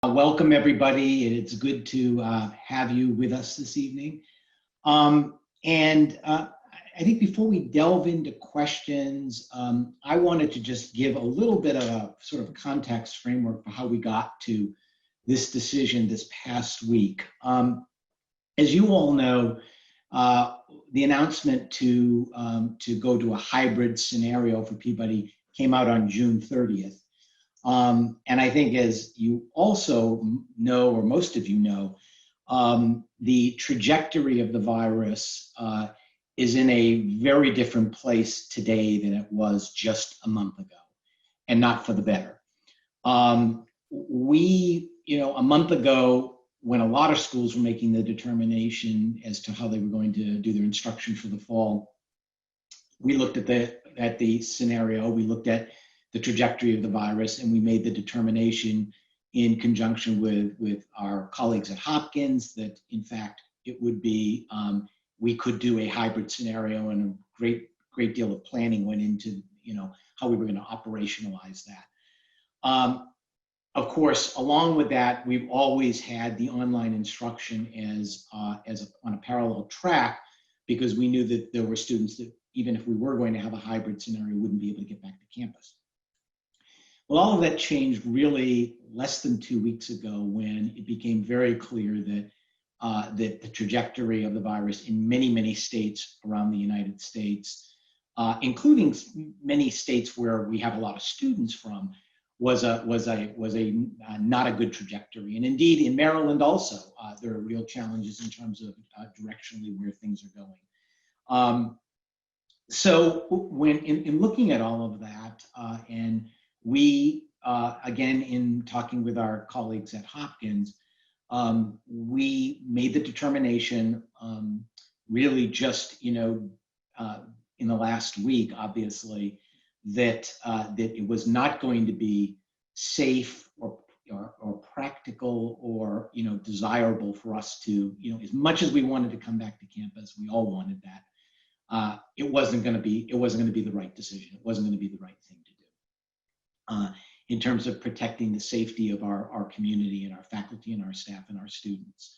Welcome, everybody. It's good to have you with us this evening. And I think before we delve into questions, I wanted to just give a little bit of a sort of context framework for how we got to this decision this past week. As you all know, the announcement to go to a hybrid scenario for Peabody came out on June 30th. And I think, as you also know, or most of you know, the trajectory of the virus is in a very different place today than it was just a month ago, and not for the better. A month ago, when a lot of schools were making the determination as to how they were going to do their instruction for the fall, we looked at the scenario, we looked at the trajectory of the virus, and we made the determination in conjunction with our colleagues at Hopkins that, in fact, it would be, we could do a hybrid scenario, and a great deal of planning went into, how we were going to operationalize that. Of course, along with that, we've always had the online instruction on a parallel track, because we knew that there were students that, even if we were going to have a hybrid scenario, wouldn't be able to get back to campus. Well, all of that changed really less than 2 weeks ago, when it became very clear that the trajectory of the virus in many states around the United States, including many states where we have a lot of students from, was not a good trajectory. And indeed, in Maryland also, there are real challenges in terms of directionally where things are going. So when in looking at all of that, and we, again, in talking with our colleagues at Hopkins, we made the determination, really just, in the last week, obviously, that it was not going to be safe or practical or, desirable for us to, as much as we wanted to come back to campus, we all wanted that. It wasn't going to be the right decision. It wasn't going to be the right thing to do. In terms of protecting the safety of our community and our faculty and our staff and our students.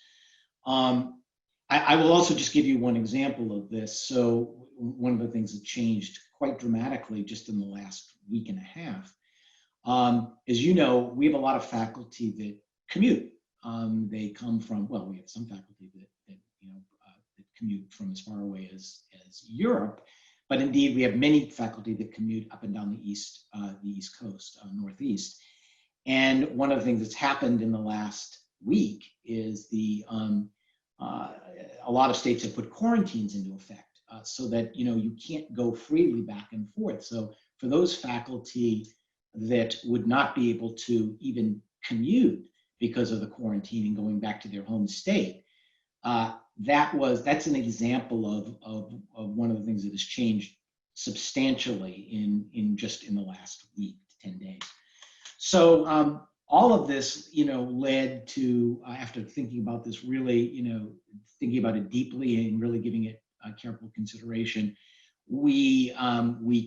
I will also just give you one example of this. So one of the things that changed quite dramatically just in the last week and a half, as you know, we have a lot of faculty that commute. They come from, well, we have some faculty that commute from as far away as Europe. But indeed, we have many faculty that commute up and down the East Coast, Northeast. And one of the things that's happened in the last week is a lot of states have put quarantines into effect, so that you can't go freely back and forth. So for those faculty that would not be able to even commute because of the quarantine and going back to their home state, that's an example of one of the things that has changed substantially in the last week to 10 days. So all of this, led to, after thinking about this really, thinking about it deeply and really giving it careful consideration, we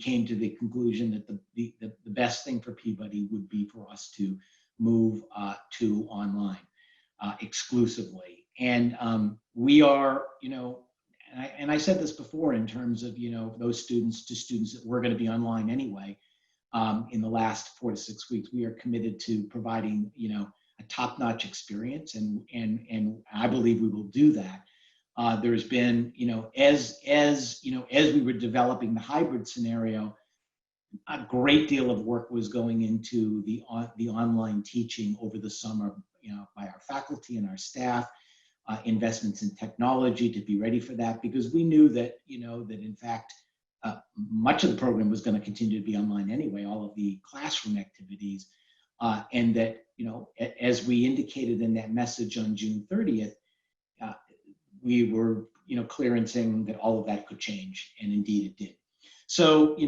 came to the conclusion that the best thing for Peabody would be for us to move to online exclusively. And we are, and I said this before in terms of, those students that were going to be online anyway, in the last 4 to 6 weeks, we are committed to providing, a top-notch experience, and I believe we will do that. There's been, as we were developing the hybrid scenario, a great deal of work was going into the online teaching over the summer, by our faculty and our staff. Investments in technology to be ready for that, because we knew that, that in fact, much of the program was going to continue to be online anyway, all of the classroom activities, and that, as we indicated in that message on June 30th, we were, clear in saying that all of that could change, and indeed it did. So, it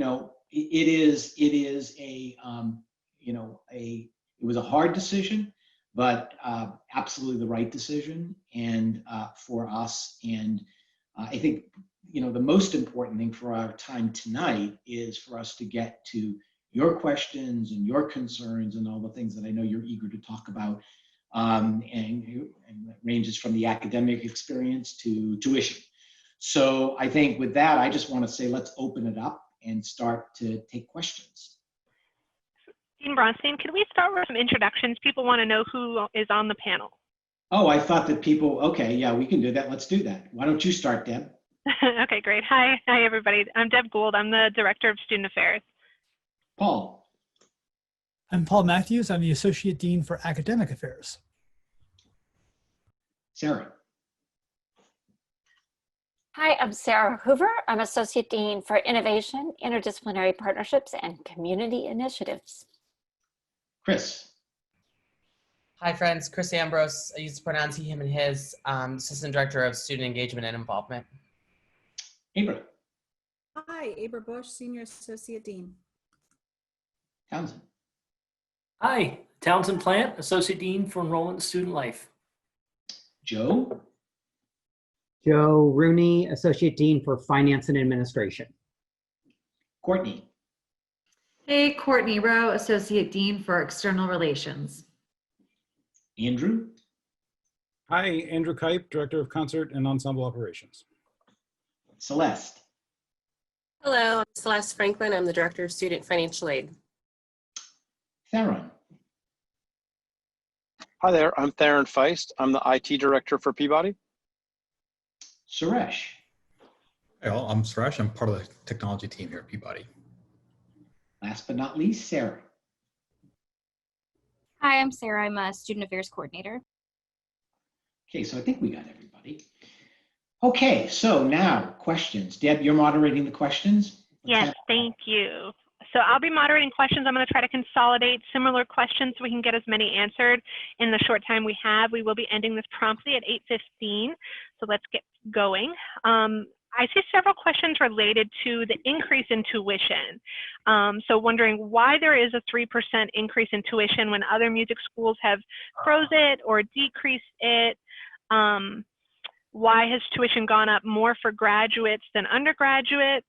was a hard decision, but absolutely the right decision, and for us. And I think, the most important thing for our time tonight is for us to get to your questions and your concerns and all the things that I know you're eager to talk about and it ranges from the academic experience to tuition. So I think with that, I just want to say, let's open it up and start to take questions. Dean Bronstein, can we start with some introductions? People want to know who is on the panel. Oh, I thought that people, okay, yeah, we can do that. Let's do that. Why don't you start, Deb? Okay, great. Hi, everybody. I'm Deb Gould. I'm the Director of Student Affairs. Paul. I'm Paul Matthews. I'm the Associate Dean for Academic Affairs. Sarah. Hi, I'm Sarah Hoover. I'm Associate Dean for Innovation, Interdisciplinary Partnerships, and Community Initiatives. Chris. Hi friends, Chris Ambrose. I use to pronounce he, him, and his. Assistant Director of Student Engagement and Involvement. Abra. Hi, Abra Bush, Senior Associate Dean. Townsend. Hi, Townsend Plant, Associate Dean for Enrollment and Student Life. Joe. Joe Rooney, Associate Dean for Finance and Administration. Courtney. Hey, Courtney Rowe, Associate Dean for External Relations. Andrew. Hi, Andrew Kipe, Director of Concert and Ensemble Operations. Celeste. Hello, I'm Celeste Franklin. I'm the Director of Student Financial Aid. Theron. Hi there, I'm Theron Feist. I'm the IT Director for Peabody. Suresh. Hey all, I'm Suresh. I'm part of the technology team here at Peabody. Last but not least, Sarah. Hi, I'm Sarah. I'm a Student Affairs Coordinator. Okay, so I think we got everybody. Okay, so now questions. Deb, you're moderating the questions? Yes, thank you. So I'll be moderating questions. I'm going to try to consolidate similar questions so we can get as many answered in the short time we have. We will be ending this promptly at 8:15, so let's get going. I see several questions related to the increase in tuition. So wondering why there is a 3% increase in tuition when other music schools have froze it or decreased it. Why has tuition gone up more for graduates than undergraduates?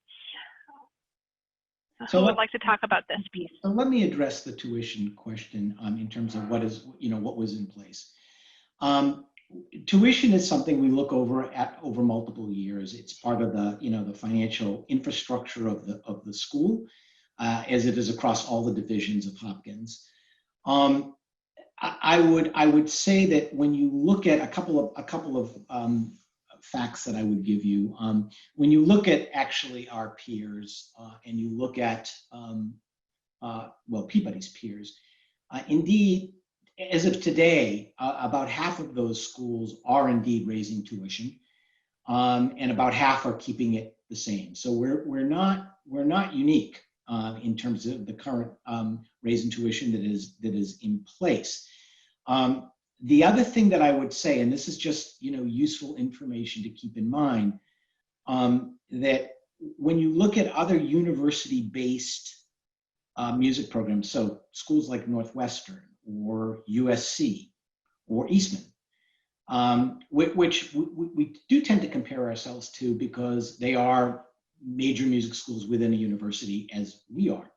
So who would like to talk about this piece? So let me address the tuition question in terms of what was in place. Tuition is something we look over multiple years. It's part of the financial infrastructure of the school, as it is across all the divisions of Hopkins. I would say that when you look at a couple of facts that I would give you, when you look at actually our peers and you look at Peabody's peers, indeed, as of today, about half of those schools are indeed raising tuition, and about half are keeping it the same. So we're not unique in terms of the current raise in tuition that is in place. The other thing that I would say, and this is just useful information to keep in mind, that when you look at other university-based music programs, so schools like Northwestern or USC or Eastman, which we do tend to compare ourselves to because they are major music schools within a university as we are.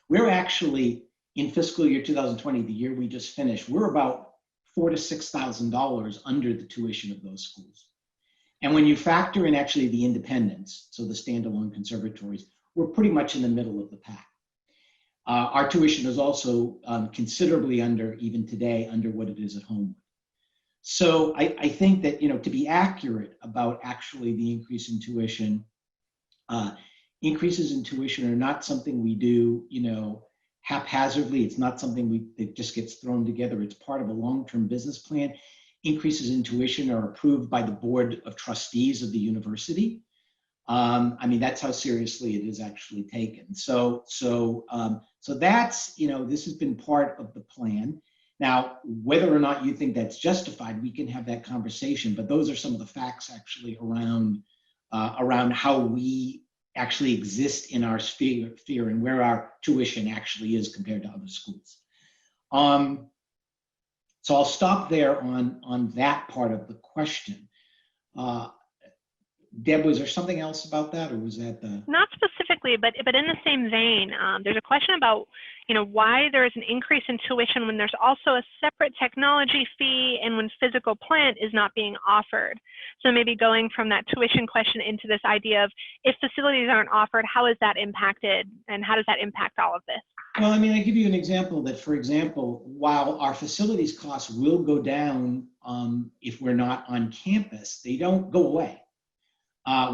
We're actually, in fiscal year 2020, the year we just finished, we're about $4,000 to $6,000 under the tuition of those schools. And when you factor in actually the independents, so the standalone conservatories, we're pretty much in the middle of the pack. Our tuition is also considerably under, even today, under what it is at home. So I think that, to be accurate about actually the increase in tuition, increases in tuition are not something we do, haphazardly. It's not something that just gets thrown together. It's part of a long-term business plan. Increases in tuition are approved by the board of trustees of the university. That's how seriously it is actually taken. So that's, this has been part of the plan. Now, whether or not you think that's justified, we can have that conversation, but those are some of the facts actually around how we actually exist in our sphere and where our tuition actually is compared to other schools. So I'll stop there on that part of the question. Deb, was there something else about that, or was that the? Not specifically, but in the same vein, there's a question about, why there is an increase in tuition when there's also a separate technology fee and when physical plant is not being offered. So maybe going from that tuition question into this idea of if facilities aren't offered, how is that impacted and how does that impact all of this? Well, I mean, I give you an example that, for example, while our facilities costs will go down if we're not on campus, they don't go away.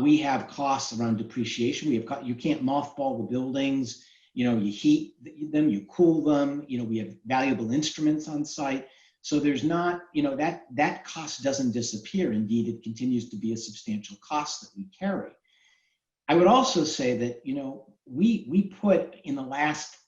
We have costs around depreciation. You can't mothball the buildings. You heat them, you cool them. We have valuable instruments on site. So there's not, that cost doesn't disappear. Indeed, it continues to be a substantial cost that we carry. I would also say that, we put in the last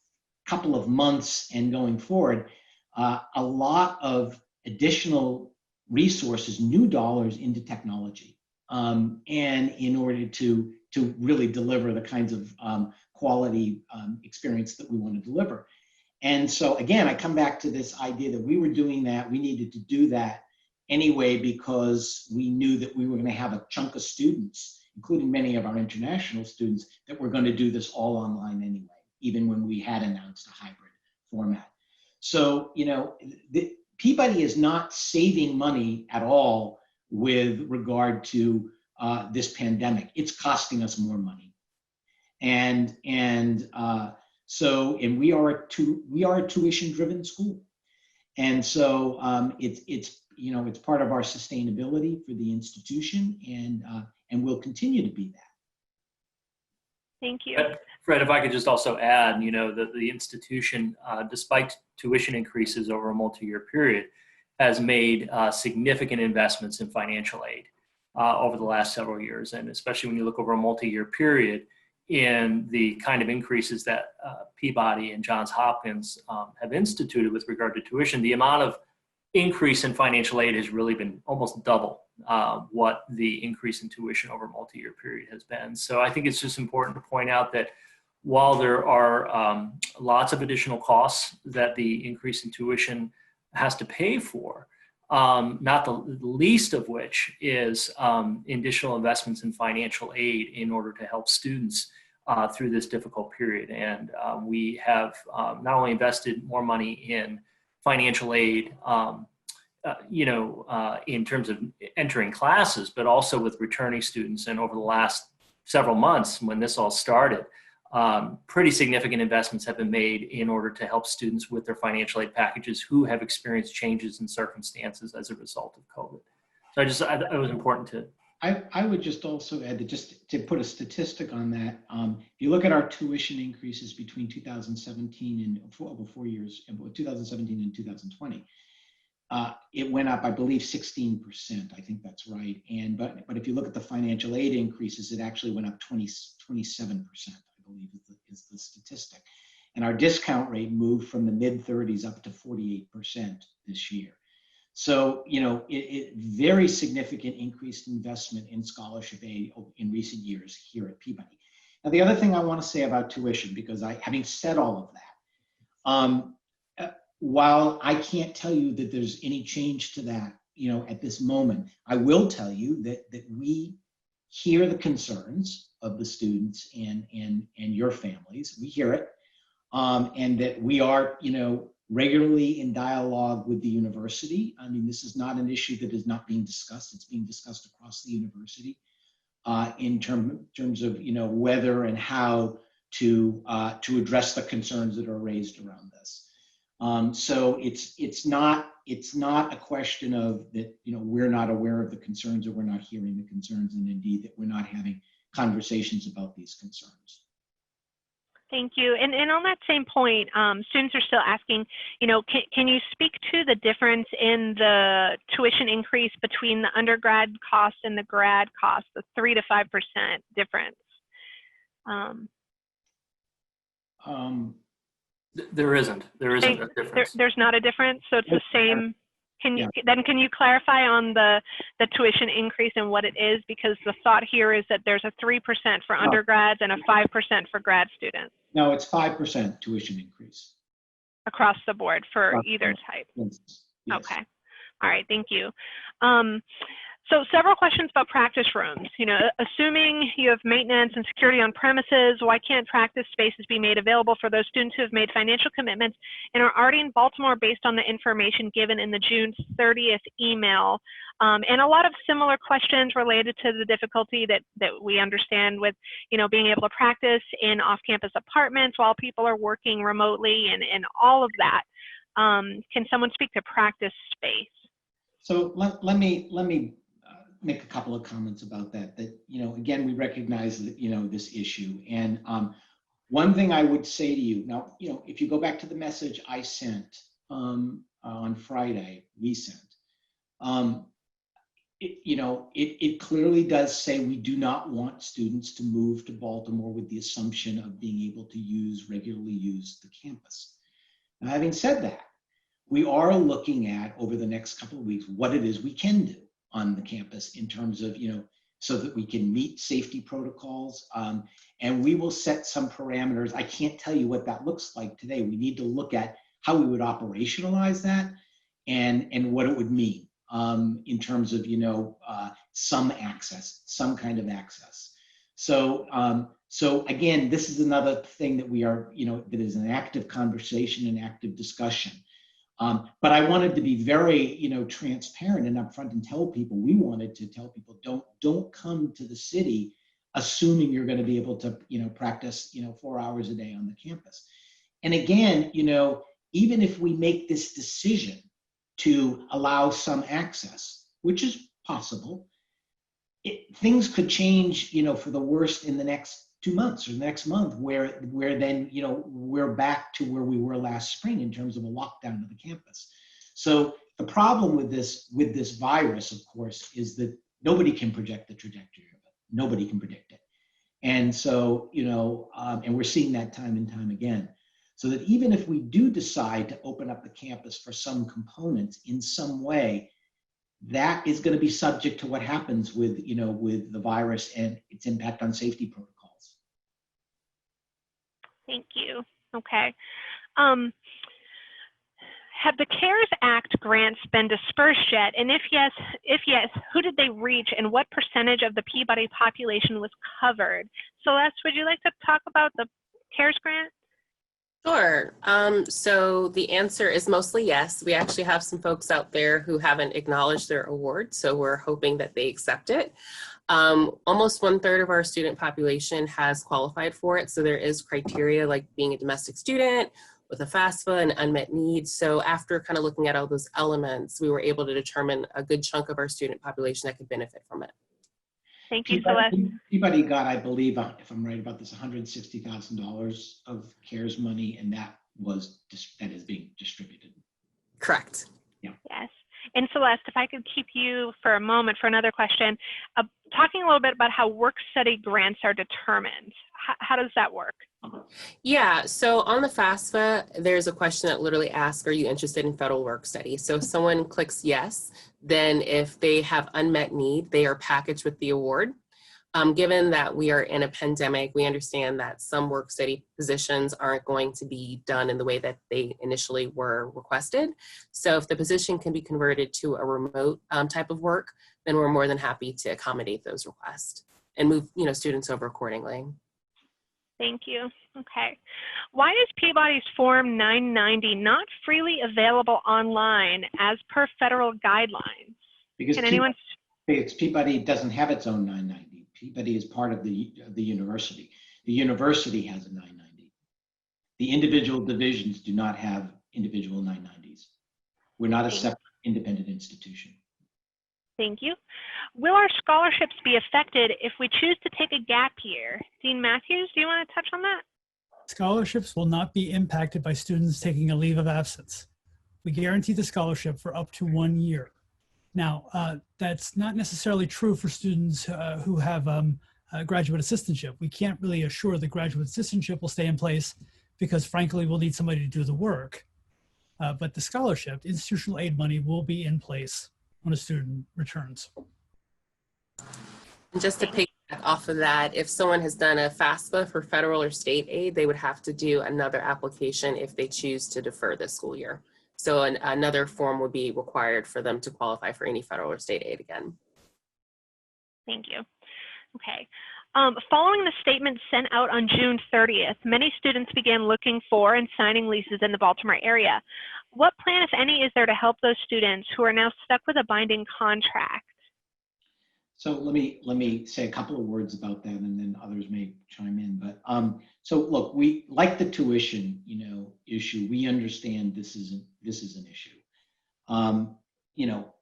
couple of months and going forward, a lot of additional resources, new dollars into technology. And in order to really deliver the kinds of quality experience that we want to deliver. And so again, I come back to this idea that we were doing that, we needed to do that anyway, because we knew that we were going to have a chunk of students, including many of our international students, that were going to do this all online anyway, even when we had announced a hybrid format. So, Peabody is not saving money at all with regard to this pandemic. It's costing us more money. And we are a tuition-driven school. And so it's part of our sustainability for the institution, and will continue to be that. Thank you. Fred, if I could just also add, that the institution, despite tuition increases over a multi-year period, has made significant investments in financial aid over the last several years. And especially when you look over a multi-year period in the kind of increases that Peabody and Johns Hopkins have instituted with regard to tuition, the amount of increase in financial aid has really been almost double what the increase in tuition over a multi-year period has been. So I think it's just important to point out that while there are lots of additional costs that the increase in tuition has to pay for, not the least of which is additional investments in financial aid in order to help students through this difficult period. And we have not only invested more money in financial aid, in terms of entering classes, but also with returning students. And over the last several months, when this all started, pretty significant investments have been made in order to help students with their financial aid packages who have experienced changes in circumstances as a result of COVID. So it was important to. I would just also add that, just to put a statistic on that, if you look at our tuition increases between 2017 and over 4 years, 2017 and 2020, it went up, I believe, 16%. I think that's right. But if you look at the financial aid increases, it actually went up 27%. I believe is the statistic. And our discount rate moved from the mid-30s up to 48% this year. So, very significant increased investment in scholarship aid in recent years here at Peabody. Now, the other thing I want to say about tuition, because having said all of that, while I can't tell you that there's any change to that, at this moment, I will tell you that we hear the concerns of the students and your families. We hear it, and that we are, regularly in dialogue with the university. I mean, this is not an issue that is not being discussed. It's being discussed across the university in terms of, whether and how to address the concerns that are raised around this. So it's not a question of that, we're not aware of the concerns or we're not hearing the concerns, and indeed that we're not having conversations about these concerns. Thank you. And on that same point, students are still asking, can you speak to the difference in the tuition increase between the undergrad cost and the grad cost, the 3 to 5% difference? There isn't a difference. There's not a difference, so it's the same. Can you clarify on the tuition increase and what it is? Because the thought here is that there's a 3% for undergrads and a 5% for grad students. No, it's 5% tuition increase. Across the board for either type? Yes. Okay. All right, thank you. So several questions about practice rooms. You know, assuming you have maintenance and security on premises, why can't practice spaces be made available for those students who have made financial commitments and are already in Baltimore based on the information given in the June 30th email? And a lot of similar questions related to the difficulty that we understand with, you know, being able to practice in off-campus apartments while people are working remotely and all of that. Can someone speak to practice space? So let me make a couple of comments about that. That, you know, again, we recognize that, you know, this issue. And one thing I would say to you now, you know, if you go back to the message I sent on Friday, we sent, it clearly does say we do not want students to move to Baltimore with the assumption of being able to regularly use the campus. Now, having said that, we are looking at over the next couple of weeks what it is we can do on the campus in terms of, you know, so that we can meet safety protocols. And we will set some parameters. I can't tell you what that looks like today. We need to look at how we would operationalize that and what it would mean in terms of, you know, some access, some kind of access. So, so again, this is another thing that we are, you know, that is an active conversation and active discussion. But I wanted to be very, you know, transparent and upfront and tell people, we wanted to tell people, don't come to the city assuming you're going to be able to, you know, practice, you know, 4 hours a day on the campus. And again, you know, even if we make this decision to allow some access, which is possible, things could change, you know, for the worst in the next 2 months or the next month, where then, you know, we're back to where we were last spring in terms of a lockdown of the campus. So the problem with this virus, of course, is that nobody can project the trajectory of it. Nobody can predict it. And so, you know, and we're seeing that time and time again. So that even if we do decide to open up the campus for some components in some way, that is going to be subject to what happens with, you know, with the virus and its impact on safety protocols. Thank you. Okay. Have the CARES Act grants been dispersed yet? And if yes, who did they reach and what percentage of the Peabody population was covered? Celeste, would you like to talk about the CARES grant? Sure. So the answer is mostly yes. We actually have some folks out there who haven't acknowledged their award, so we're hoping that they accept it. Almost 1/3 of our student population has qualified for it. So there is criteria like being a domestic student with a FAFSA and unmet needs. So after kind of looking at all those elements, we were able to determine a good chunk of our student population that could benefit from it. Thank you, Celeste. Peabody got, I believe, if I'm right about this, $160,000 of CARES money, and that is being distributed. Correct. Yeah. Yes. And Celeste, if I could keep you for a moment for another question, talking a little bit about how work-study grants are determined. How does that work? Yeah, so on the FAFSA, there's a question that literally asks, are you interested in federal work study? So if someone clicks yes, then if they have unmet need, they are packaged with the award. Given that we are in a pandemic, we understand that some work study positions aren't going to be done in the way that they initially were requested. So if the position can be converted to a remote type of work, then we're more than happy to accommodate those requests and move, you know, students over accordingly. Thank you. Okay. Why is Peabody's Form 990 not freely available online as per federal guidelines? Because Peabody doesn't have its own 990. Peabody is part of the university. The university has a 990. The individual divisions do not have individual 990s. We're not a separate independent institution. Thank you. Will our scholarships be affected if we choose to take a gap year? Dean Matthews, do you want to touch on that? Scholarships will not be impacted by students taking a leave of absence. We guarantee the scholarship for up to 1 year. Now, that's not necessarily true for students who have graduate assistantship. We can't really assure the graduate assistantship will stay in place because, frankly, we'll need somebody to do the work. But the scholarship, institutional aid money, will be in place when a student returns. And just to piggyback off of that, if someone has done a FAFSA for federal or state aid, they would have to do another application if they choose to defer this school year. So another form would be required for them to qualify for any federal or state aid again. Thank you. Okay. Following the statement sent out on June 30th, many students began looking for and signing leases in the Baltimore area. What plan, if any, is there to help those students who are now stuck with a binding contract? So let me say a couple of words about that, and then others may chime in. But so look, we like the tuition, issue. We understand this is an issue.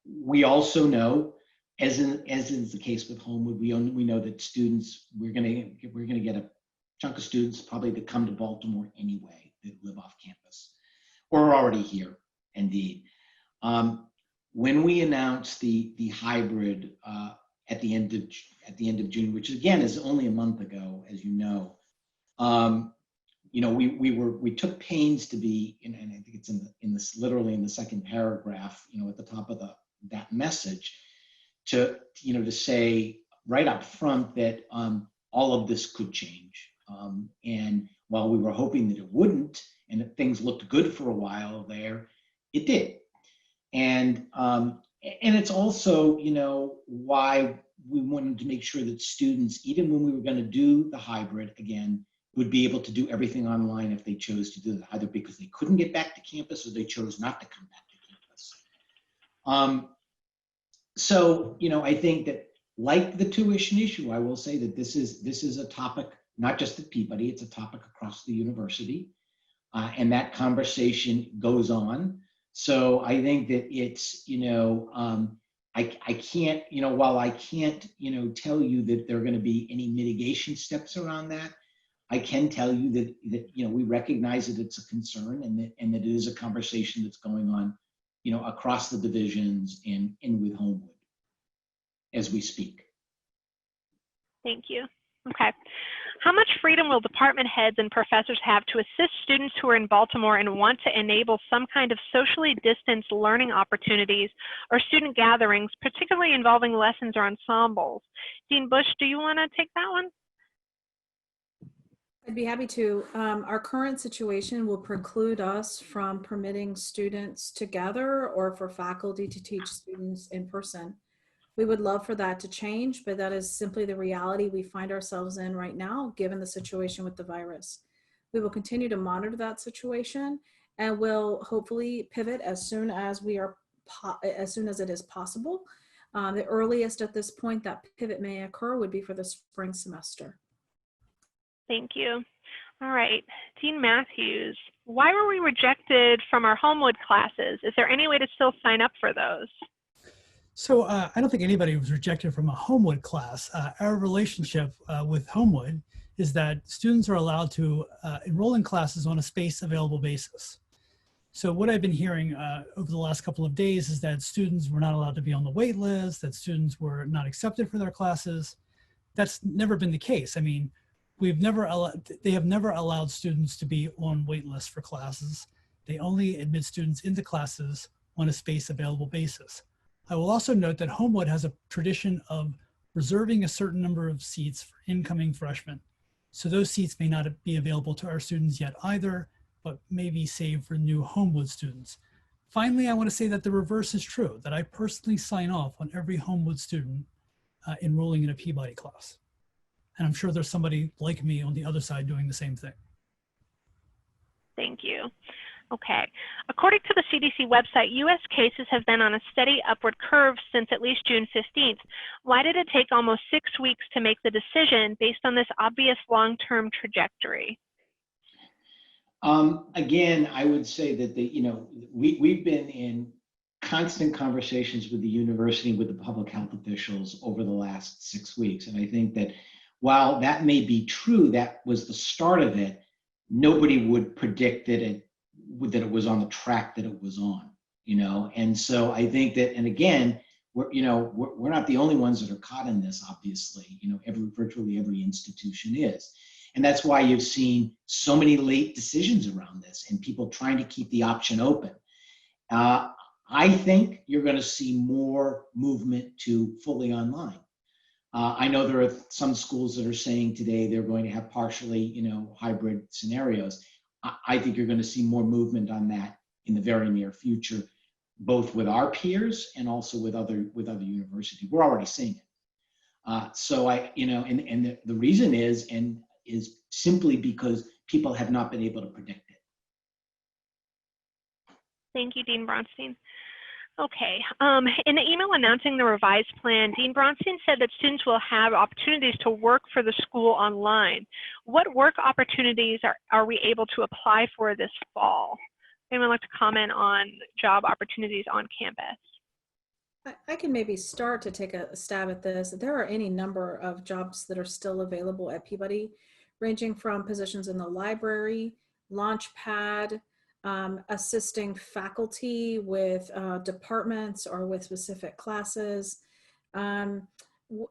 We also know, as is the case with Homewood, we know that students, we're gonna get a chunk of students probably that come to Baltimore anyway that live off campus or are already here. Indeed, when we announced the hybrid at the end of June, which again is only a month ago, as you know, we took pains to be, and I think it's in this literally in the second paragraph, at the top of that message, to say right up front that all of this could change, and while we were hoping that it wouldn't, and that things looked good for a while there, it did. And it's also, why we wanted to make sure that students, even when we were going to do the hybrid again, would be able to do everything online if they chose to do that, either because they couldn't get back to campus or they chose not to come back to campus. So, I think that, like the tuition issue, I will say that this is a topic, not just at Peabody, it's a topic across the university, and that conversation goes on. So I think that it's, I can't, while I can't, tell you that there are going to be any mitigation steps around that, I can tell you that we recognize that it's a concern, and that it is a conversation that's going on, across the divisions and with Homewood as we speak. Thank you. Okay. How much freedom will department heads and professors have to assist students who are in Baltimore and want to enable some kind of socially distanced learning opportunities or student gatherings, particularly involving lessons or ensembles? Dean Bush, do you want to take that one? I'd be happy to. Our current situation will preclude us from permitting students to gather or for faculty to teach students in person. We would love for that to change, but that is simply the reality we find ourselves in right now, given the situation with the virus. We will continue to monitor that situation, and will hopefully pivot as soon as it is possible. The earliest at this point that pivot may occur would be for the spring semester. Thank you. All right, Dean Matthews, why were we rejected from our Homewood classes? Is there any way to still sign up for those? So I don't think anybody was rejected from a Homewood class. Our relationship with Homewood is that students are allowed to enroll in classes on a space available basis. So what I've been hearing over the last couple of days is that students were not allowed to be on the wait list, that students were not accepted for their classes. That's never been the case. I mean, they have never allowed students to be on wait lists for classes. They only admit students into classes on a space available basis. I will also note that Homewood has a tradition of reserving a certain number of seats for incoming freshmen. So those seats may not be available to our students yet either, but may be saved for new Homewood students. Finally, I want to say that the reverse is true, that I personally sign off on every Homewood student enrolling in a Peabody class. And I'm sure there's somebody like me on the other side doing the same thing. Thank you. Okay. According to the CDC website, U.S. cases have been on a steady upward curve since at least June 15th. Why did it take almost 6 weeks to make the decision based on this obvious long-term trajectory? Again, I would say that we've been in constant conversations with the university, with the public health officials over the last 6 weeks. And I think that while that may be true, that was the start of it, nobody would predict that it was on the track that it was on, And so I think that, and again, we're not the only ones that are caught in this, obviously, virtually every institution is. And that's why you've seen so many late decisions around this and people trying to keep the option open. I think you're going to see more movement to fully online. I know there are some schools that are saying today they're going to have partially, hybrid scenarios. I think you're going to see more movement on that in the very near future, both with our peers and also with other universities. We're already seeing it. So the reason is simply because people have not been able to predict it. Thank you, Dean Bronstein. Okay, in the email announcing the revised plan, Dean Bronstein said that students will have opportunities to work for the school online. What work opportunities are we able to apply for this fall? Anyone like to comment on job opportunities on campus? I can maybe start to take a stab at this. There are any number of jobs that are still available at Peabody, ranging from positions in the library, Launchpad, assisting faculty with departments or with specific classes.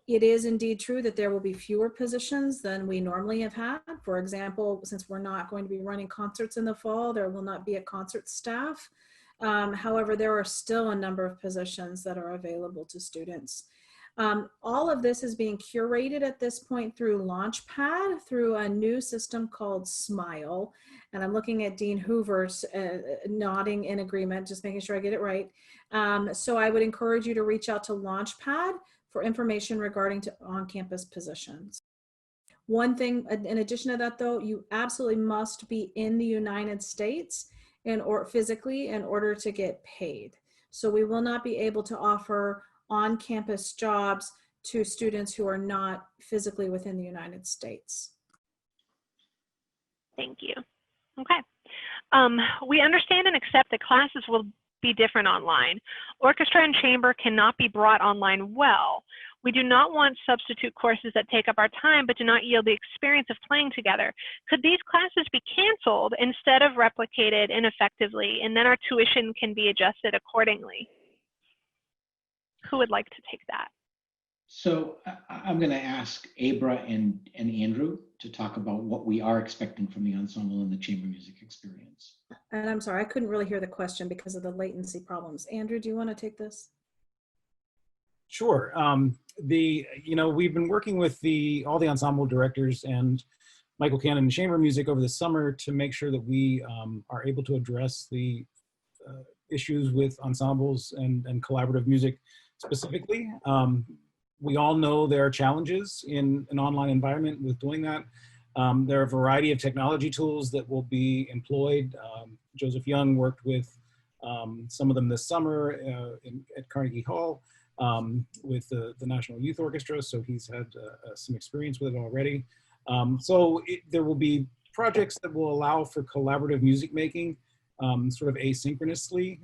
It is indeed true that there will be fewer positions than we normally have had. For example, since we're not going to be running concerts in the fall, there will not be a concert staff. However, there are still a number of positions that are available to students. All of this is being curated at this point through Launchpad, through a new system called Smile. And I'm looking at Dean Hoover's nodding in agreement, just making sure I get it right. So I would encourage you to reach out to Launchpad for information regarding to on-campus positions. One thing, in addition to that though, you absolutely must be in the United States physically in order to get paid. So we will not be able to offer on-campus jobs to students who are not physically within the United States. Thank you. Okay. We understand and accept that classes will be different online. Orchestra and chamber cannot be brought online well. We do not want substitute courses that take up our time but do not yield the experience of playing together. Could these classes be canceled instead of replicated ineffectively, and then our tuition can be adjusted accordingly? Who would like to take that? So I'm going to ask Abra and Andrew to talk about what we are expecting from the ensemble and the chamber music experience. And I'm sorry, I couldn't really hear the question because of the latency problems. Andrew, do you want to take this? Sure. We've been working with all the ensemble directors and Michael Cannon in chamber music over the summer to make sure that we are able to address the issues with ensembles and collaborative music specifically. We all know there are challenges in an online environment with doing that. There are a variety of technology tools that will be employed. Joseph Young worked with some of them this summer at Carnegie Hall with the National Youth Orchestra, so he's had some experience with it already. There will be projects that will allow for collaborative music making sort of asynchronously.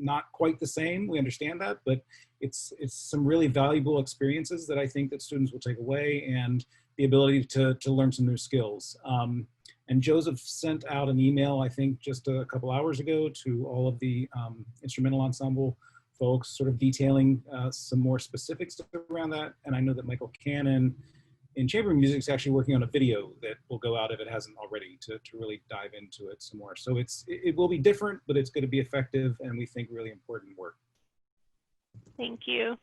Not quite the same, we understand that, but it's some really valuable experiences that I think that students will take away, and the ability to learn some new skills. And Joseph sent out an email, I think just a couple hours ago, to all of the instrumental ensemble folks, sort of detailing some more specifics around that. And I know that Michael Cannon in chamber music is actually working on a video that will go out if it hasn't already to really dive into it some more. So it will be different, but it's going to be effective and we think really important work. Thank you.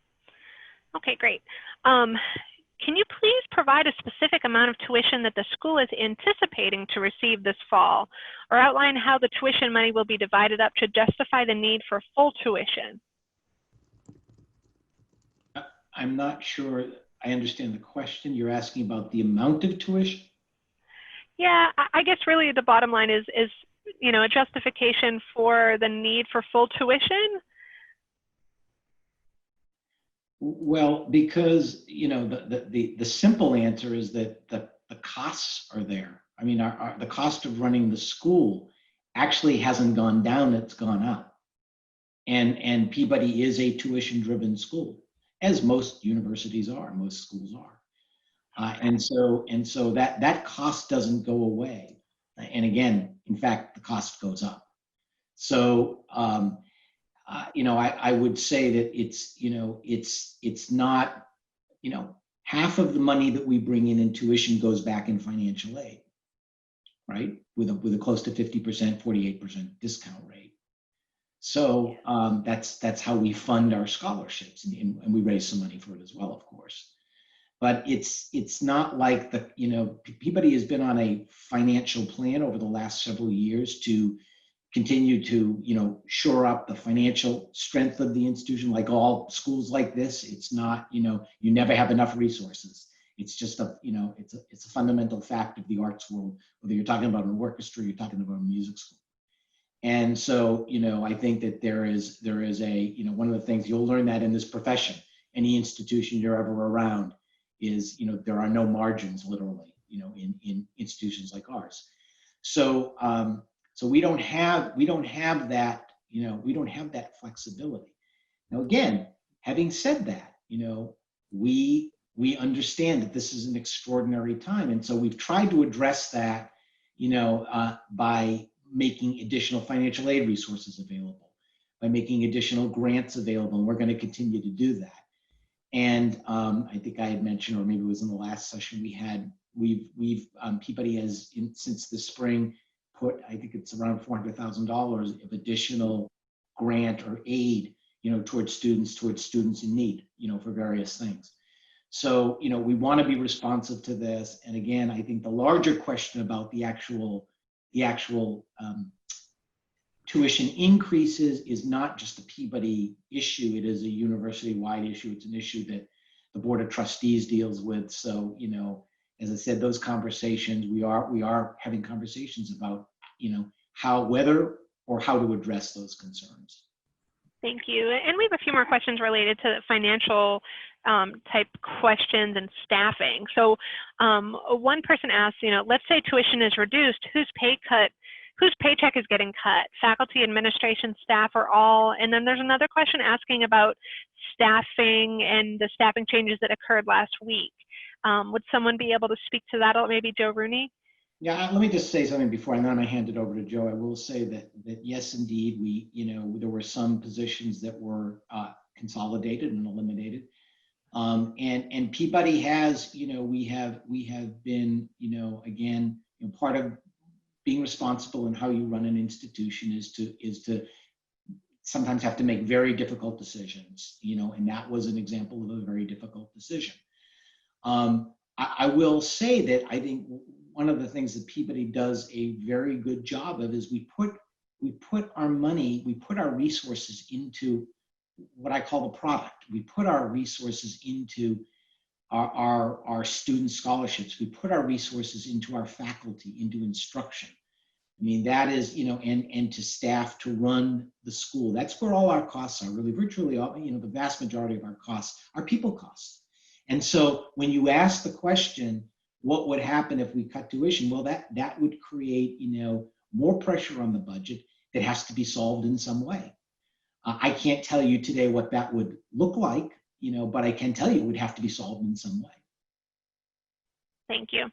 Okay, great. Can you please provide a specific amount of tuition that the school is anticipating to receive this fall, or outline how the tuition money will be divided up to justify the need for full tuition? I'm not sure I understand the question. You're asking about the amount of tuition? Yeah, I guess really the bottom line is a justification for the need for full tuition. Well, because the simple answer is that the costs are there. I mean, the cost of running the school actually hasn't gone down; it's gone up. And Peabody is a tuition-driven school, as most universities are, most schools are, and so that cost doesn't go away. And again, in fact, the cost goes up. So. I would say that it's not, half of the money that we bring in tuition goes back in financial aid, right? With a close to 50%, 48% discount rate. So that's how we fund our scholarships, and we raise some money for it as well, of course. But it's not like Peabody has been on a financial plan over the last several years to continue to, shore up the financial strength of the institution. Like all schools like this, it's not, you never have enough resources. It's just it's a fundamental fact of the arts world, whether you're talking about an orchestra, you're talking about a music school. And so, I think that there is one of the things you'll learn that in this profession, any institution you're ever around is, there are no margins literally, in institutions like ours. So, so we don't have that, we don't have that flexibility. Now, again, having said that, we understand that this is an extraordinary time. And so we've tried to address that, by making additional financial aid resources available, by making additional grants available. And we're going to continue to do that. And I think I had mentioned, or maybe it was in the last session we've Peabody has, since this spring, put, I think it's around $400,000 of additional grant or aid, towards students in need, for various things. So, we want to be responsive to this. And again, I think the larger question about the actual tuition increases is not just a Peabody issue. It is a university-wide issue. It's an issue that the Board of Trustees deals with. So, as I said, those conversations, we are having conversations about, whether or how to address those concerns. Thank you. And we have a few more questions related to financial type questions and staffing. So one person asked, let's say tuition is reduced, whose paycheck is getting cut? Faculty, administration, staff, or all? And then there's another question asking about staffing and the staffing changes that occurred last week. Would someone be able to speak to that? Maybe Joe Rooney? Yeah, let me just say something before, and then I hand it over to Joe. I will say that yes, indeed, there were some positions that were consolidated and eliminated, and Peabody has, we have been, again, part of being responsible in how you run an institution is to sometimes have to make very difficult decisions, and that was an example of a very difficult decision. I will say that I think one of the things that Peabody does a very good job of is we put our money, we put our resources into what I call the product. We put our resources into our student scholarships. We put our resources into our faculty, into instruction. I mean, that is, and to staff to run the school. That's where all our costs are, really, virtually all, the vast majority of our costs are people costs. And so when you ask the question, what would happen if we cut tuition? Well, that would create, more pressure on the budget that has to be solved in some way. I can't tell you today what that would look like, but I can tell you it would have to be solved in some way. Thank you.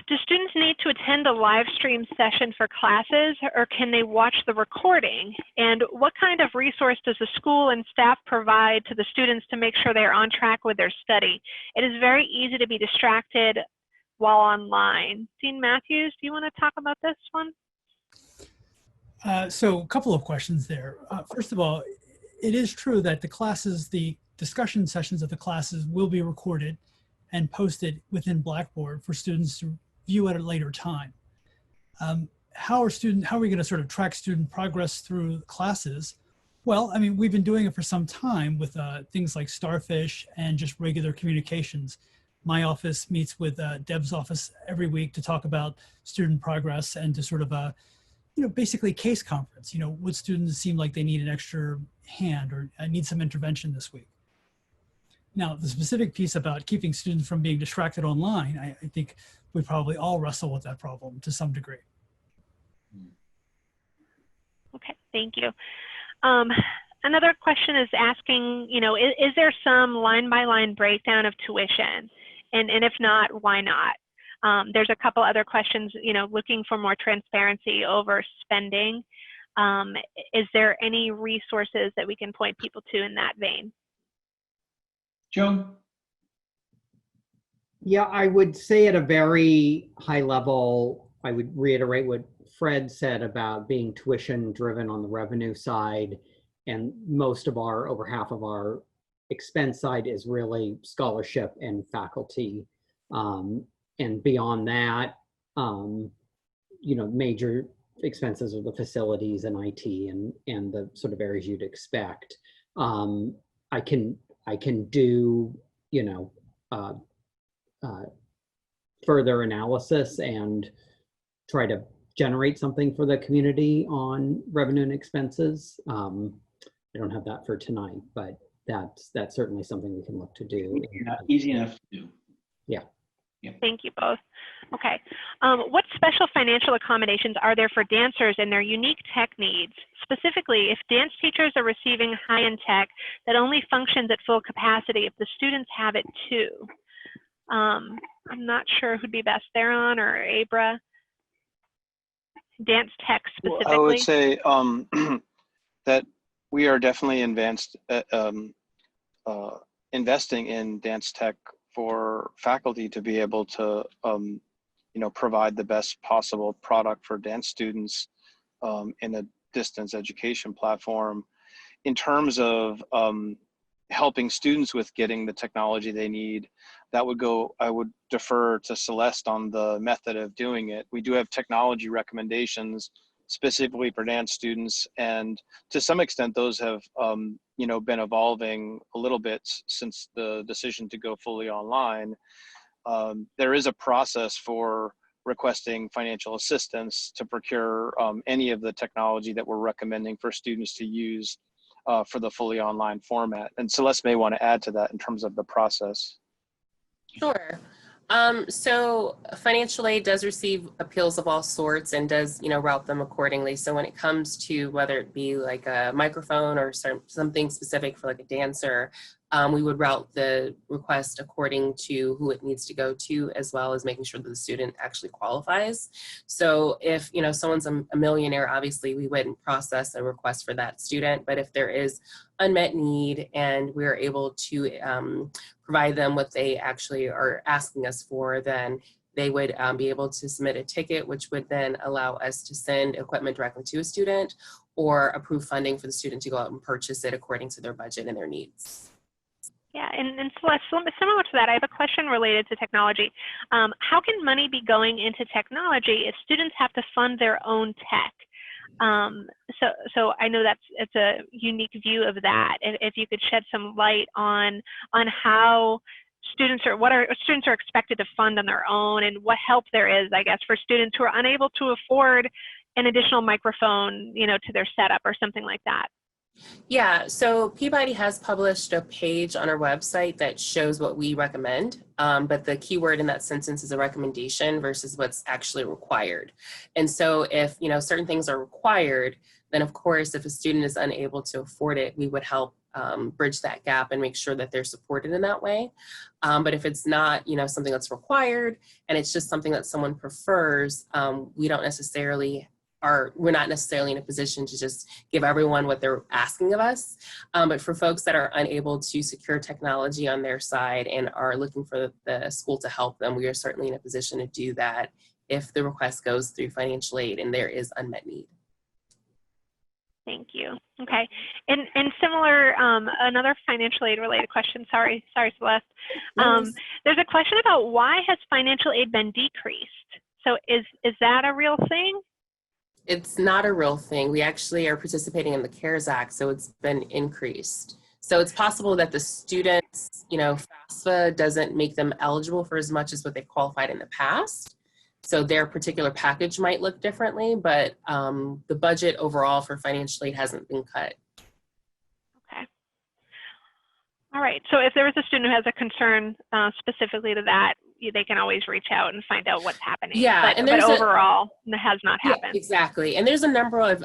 Do students need to attend a live stream session for classes, or can they watch the recording? And what kind of resource does the school and staff provide to the students to make sure they are on track with their study? It is very easy to be distracted while online. Dean Matthews, do you want to talk about this one? So a couple of questions there. First of all, it is true that the discussion sessions of the classes will be recorded and posted within Blackboard for students to view at a later time. How are we going to sort of track student progress through classes? Well, I mean, we've been doing it for some time with things like Starfish and just regular communications. My office meets with Deb's office every week to talk about student progress and to sort of, basically case conference. Would students seem like they need an extra hand or need some intervention this week? Now, the specific piece about keeping students from being distracted online, I think we probably all wrestle with that problem to some degree. Okay, thank you. Another question is asking, is there some line-by-line breakdown of tuition? And if not, why not? There's a couple other questions, looking for more transparency over spending. Is there any resources that we can point people to in that vein? Joe? Yeah, I would say at a very high level, I would reiterate what Fred said about being tuition driven on the revenue side. And over half of our expense side is really scholarship and faculty. And beyond that, major expenses of the facilities and IT and the sort of areas you'd expect. I can do, you know, further analysis and try to generate something for the community on revenue and expenses. I don't have that for tonight, but that's certainly something we can look to do. Easy enough to do. Yeah. Thank you both. Okay. What special financial accommodations are there for dancers and their unique tech needs? Specifically, if dance teachers are receiving high-end tech that only functions at full capacity, if the students have it too. I'm not sure who'd be best, Theron or Abra. Dance tech specifically. I would say that we are definitely investing in dance tech for faculty to be able to, you know, provide the best possible product for dance students in a distance education platform. In terms of helping students with getting the technology they need, I would defer to Celeste on the method of doing it. We do have technology recommendations specifically for dance students, and to some extent those have you know, been evolving a little bit since the decision to go fully online. There is a process for requesting financial assistance to procure any of the technology that we're recommending for students to use for the fully online format. And Celeste may want to add to that in terms of the process. Sure. So financial aid does receive appeals of all sorts and does, you know, route them accordingly. So when it comes to whether it be like a microphone or something specific for like a dancer, we would route the request according to who it needs to go to, as well as making sure that the student actually qualifies. So if, you know, someone's a millionaire, obviously we wouldn't process a request for that student. But if there is unmet need and we're able to provide them what they actually are asking us for, then they would be able to submit a ticket, which would then allow us to send equipment directly to a student or approve funding for the student to go out and purchase it according to their budget and their needs. Yeah, and Celeste, similar to that, I have a question related to technology. How can money be going into technology if students have to fund their own tech? So I know it's a unique view of that. If you could shed some light on how students are expected to fund on their own, and what help there is, I guess, for students who are unable to afford an additional microphone, you know, to their setup or something like that. Yeah, so Peabody has published a page on our website that shows what we recommend, but the key word in that sentence is a recommendation versus what's actually required. And so if, you know, certain things are required, then of course, if a student is unable to afford it, we would help bridge that gap and make sure that they're supported in that way. But if it's not, you know, something that's required and it's just something that someone prefers, we're not necessarily in a position to just give everyone what they're asking of us. But for folks that are unable to secure technology on their side and are looking for the school to help them, we are certainly in a position to do that if the request goes through financial aid and there is unmet need. Thank you. Okay, and similar, another financial aid related question. Sorry, Celeste. There's a question about why has financial aid been decreased? So is that a real thing? It's not a real thing. We actually are participating in the CARES Act, so it's been increased. So it's possible that the students, you know, FAFSA doesn't make them eligible for as much as what they qualified in the past. So their particular package might look differently, but the budget overall for financial aid hasn't been cut. Okay. All right. So if there is a student who has a concern specifically to that, they can always reach out and find out what's happening. Yeah, but overall, it has not happened. Yeah, exactly. And there's a number of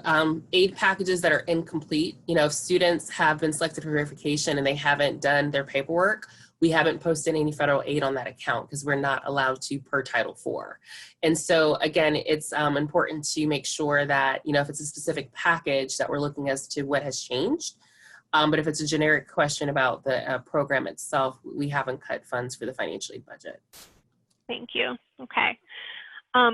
aid packages that are incomplete. You know, if students have been selected for verification and they haven't done their paperwork, we haven't posted any federal aid on that account because we're not allowed to per Title IV. And so again, it's important to make sure that, you know, if it's a specific package that we're looking as to what has changed. But if it's a generic question about the program itself, we haven't cut funds for the financial aid budget. Thank you. Okay.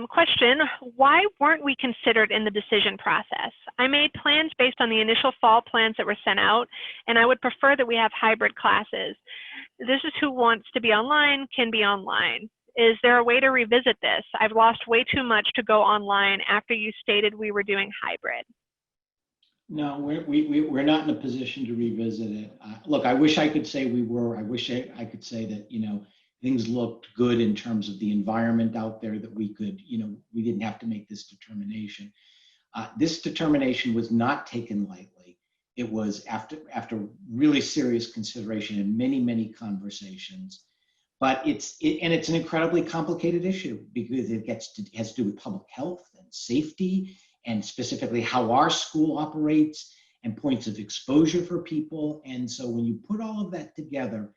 Question, why weren't we considered in the decision process? I made plans based on the initial fall plans that were sent out, and I would prefer that we have hybrid classes. This is who wants to be online, can be online. Is there a way to revisit this? I've lost way too much to go online after you stated we were doing hybrid. No, we're not in a position to revisit it. Look, I wish I could say we were. I wish I could say that, things looked good in terms of the environment out there, that we could, we didn't have to make this determination. This determination was not taken lightly. It was after really serious consideration and many conversations. But it's an incredibly complicated issue because it has to do with public health and safety, and specifically how our school operates and points of exposure for people. And so when you put all of that together,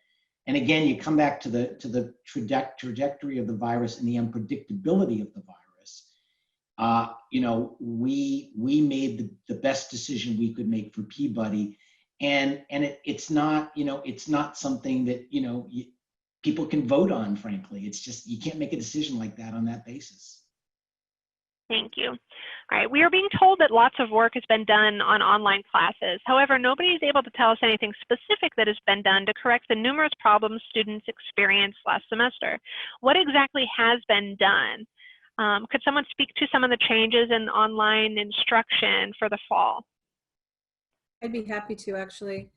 and again, you come back to the trajectory of the virus and the unpredictability of the virus, we made the best decision we could make for Peabody. And it's not something that, people can vote on, frankly. It's just, you can't make a decision like that on that basis. Thank you. All right, we are being told that lots of work has been done on online classes. However, nobody is able to tell us anything specific that has been done to correct the numerous problems students experienced last semester. What exactly has been done? Could someone speak to some of the changes in online instruction for the fall? I'd be happy to, actually.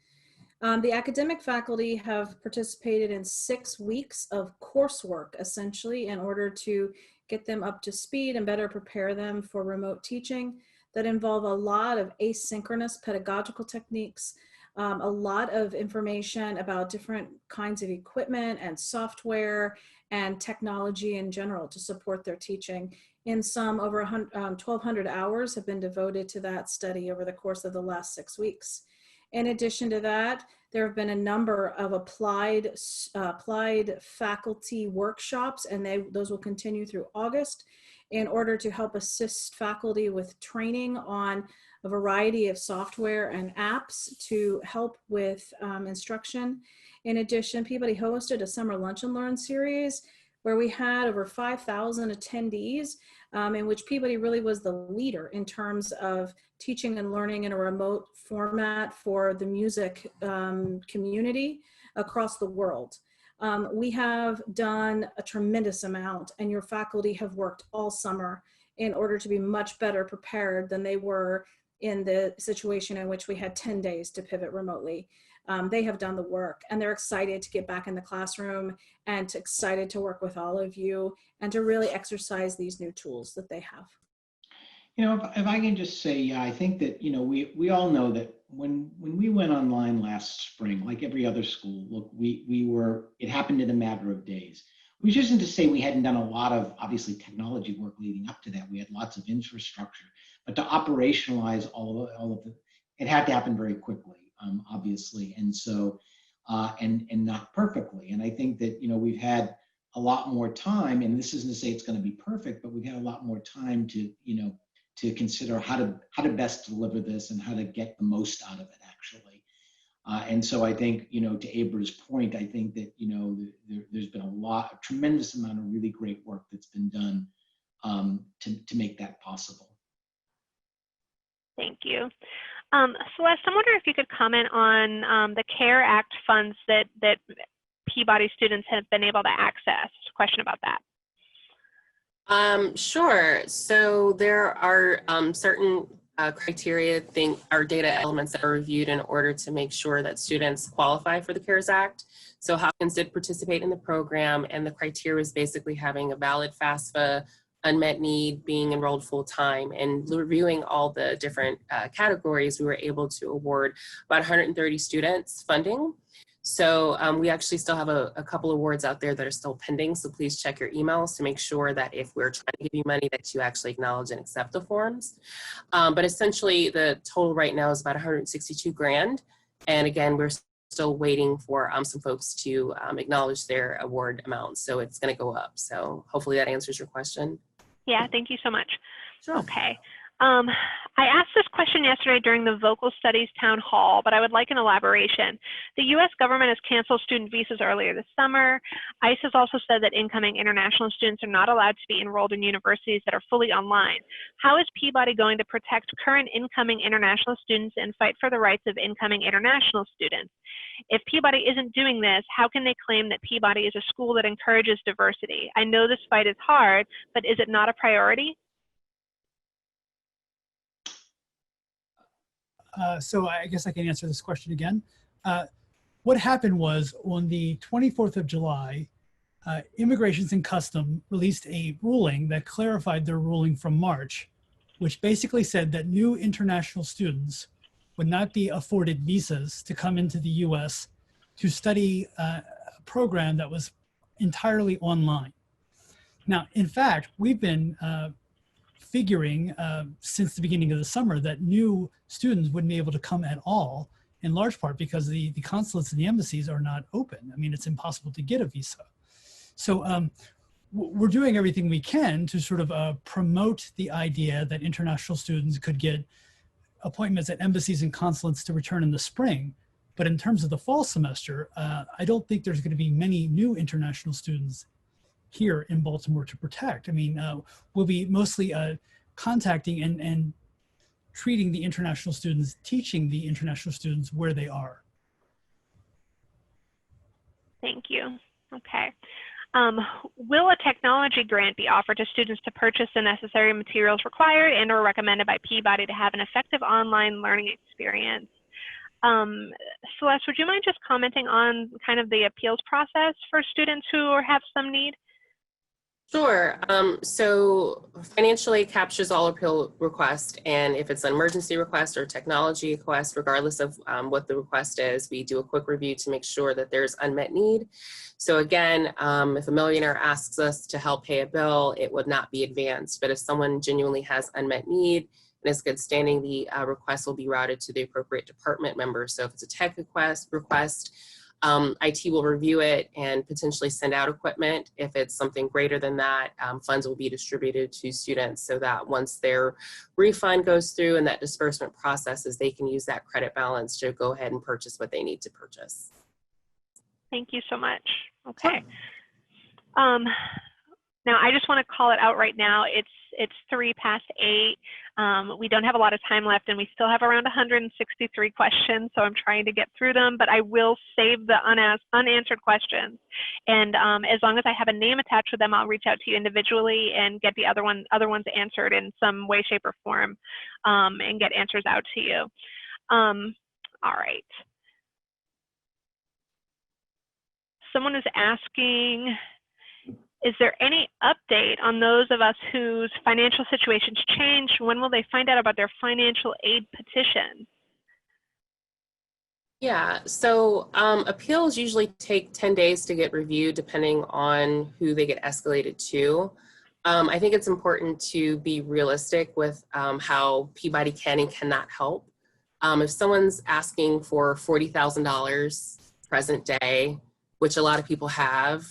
The academic faculty have participated in 6 weeks of coursework, essentially, in order to get them up to speed and better prepare them for remote teaching that involve a lot of asynchronous pedagogical techniques, a lot of information about different kinds of equipment and software and technology in general to support their teaching. In some, over 1,200 hours have been devoted to that study over the course of the last 6 weeks. In addition to that, there have been a number of applied faculty workshops, and those will continue through August in order to help assist faculty with training on a variety of software and apps to help with instruction. In addition, Peabody hosted a summer lunch and learn series where we had over 5,000 attendees, in which Peabody really was the leader in terms of teaching and learning in a remote format for the music community across the world. We have done a tremendous amount, and your faculty have worked all summer in order to be much better prepared than they were in the situation in which we had 10 days to pivot remotely. They have done the work, and they're excited to get back in the classroom and excited to work with all of you and to really exercise these new tools that they have. If I can just say, yeah, I think that, we all know that when we went online last spring, like every other school, look, it happened in a matter of days, which isn't to say we hadn't done a lot of, obviously, technology work leading up to that. We had lots of infrastructure, but to operationalize all of it, it had to happen very quickly. Obviously, and so, and not perfectly. And I think that, we've had a lot more time, and this isn't to say it's going to be perfect, but we've had a lot more time to, to consider how to best deliver this and how to get the most out of it, actually. And so I think, to Abra's point, I think that, there's been a tremendous amount of really great work that's been done to make that possible. Thank you. Celeste, I'm wondering if you could comment on the CARE Act funds that Peabody students have been able to access. Question about that. Sure. So there are certain criteria, our data elements that are reviewed in order to make sure that students qualify for the CARES Act. So Hopkins did participate in the program, and the criteria is basically having a valid FAFSA, unmet need, being enrolled full-time, and reviewing all the different categories. We were able to award about 130 students funding. So we actually still have a couple awards out there that are still pending, so please check your emails to make sure that if we're trying to give you money that you actually acknowledge and accept the forms. But essentially the total right now is about 162 grand, and again, we're still waiting for some folks to acknowledge their award amounts, so it's going to go up. So hopefully that answers your question. Yeah, thank you so much. Sure. Okay. I asked this question yesterday during the Vocal Studies Town Hall, but I would like an elaboration. The U.S. government has canceled student visas earlier this summer. ICE has also said that incoming international students are not allowed to be enrolled in universities that are fully online. How is Peabody going to protect current incoming international students and fight for the rights of incoming international students? If Peabody isn't doing this, how can they claim that Peabody is a school that encourages diversity? I know this fight is hard, but is it not a priority? So I guess I can answer this question again. What happened was on the 24th of July, Immigrations and Customs released a ruling that clarified their ruling from March, which basically said that new international students would not be afforded visas to come into the US to study a program that was entirely online. Now, in fact, we've been figuring since the beginning of the summer that new students wouldn't be able to come at all, in large part because the consulates and the embassies are not open. I mean, it's impossible to get a visa. So we're doing everything we can to sort of promote the idea that international students could get appointments at embassies and consulates to return in the spring. But in terms of the fall semester, I don't think there's going to be many new international students here in Baltimore to protect. I mean, we'll be mostly contacting and treating the international students, teaching the international students where they are. Thank you. Okay. Will a technology grant be offered to students to purchase the necessary materials required and or recommended by Peabody to have an effective online learning experience? Celeste, would you mind just commenting on kind of the appeals process for students who have some need? Sure. So financial aid captures all appeal requests, and if it's an emergency request or technology request, regardless of what the request is, we do a quick review to make sure that there's unmet need. So again, if a millionaire asks us to help pay a bill, it would not be advanced. But if someone genuinely has unmet need and is good standing, the request will be routed to the appropriate department member. So if it's a tech request, IT will review it and potentially send out equipment. If it's something greater than that, funds will be distributed to students so that once their refund goes through and that disbursement processes, they can use that credit balance to go ahead and purchase what they need to purchase. Thank you so much. Okay. Now I just want to call it out right now. It's 8:03. We don't have a lot of time left and we still have around 163 questions, so I'm trying to get through them, but I will save the unanswered questions. And as long as I have a name attached with them, I'll reach out to you individually and get the other ones answered in some way, shape, or form, and get answers out to you. All right. Someone is asking, is there any update on those of us whose financial situations change? When will they find out about their financial aid petition? Yeah, so appeals usually take 10 days to get reviewed depending on who they get escalated to. I think it's important to be realistic with how Peabody can and cannot help. If someone's asking for $40,000 present day, which a lot of people have,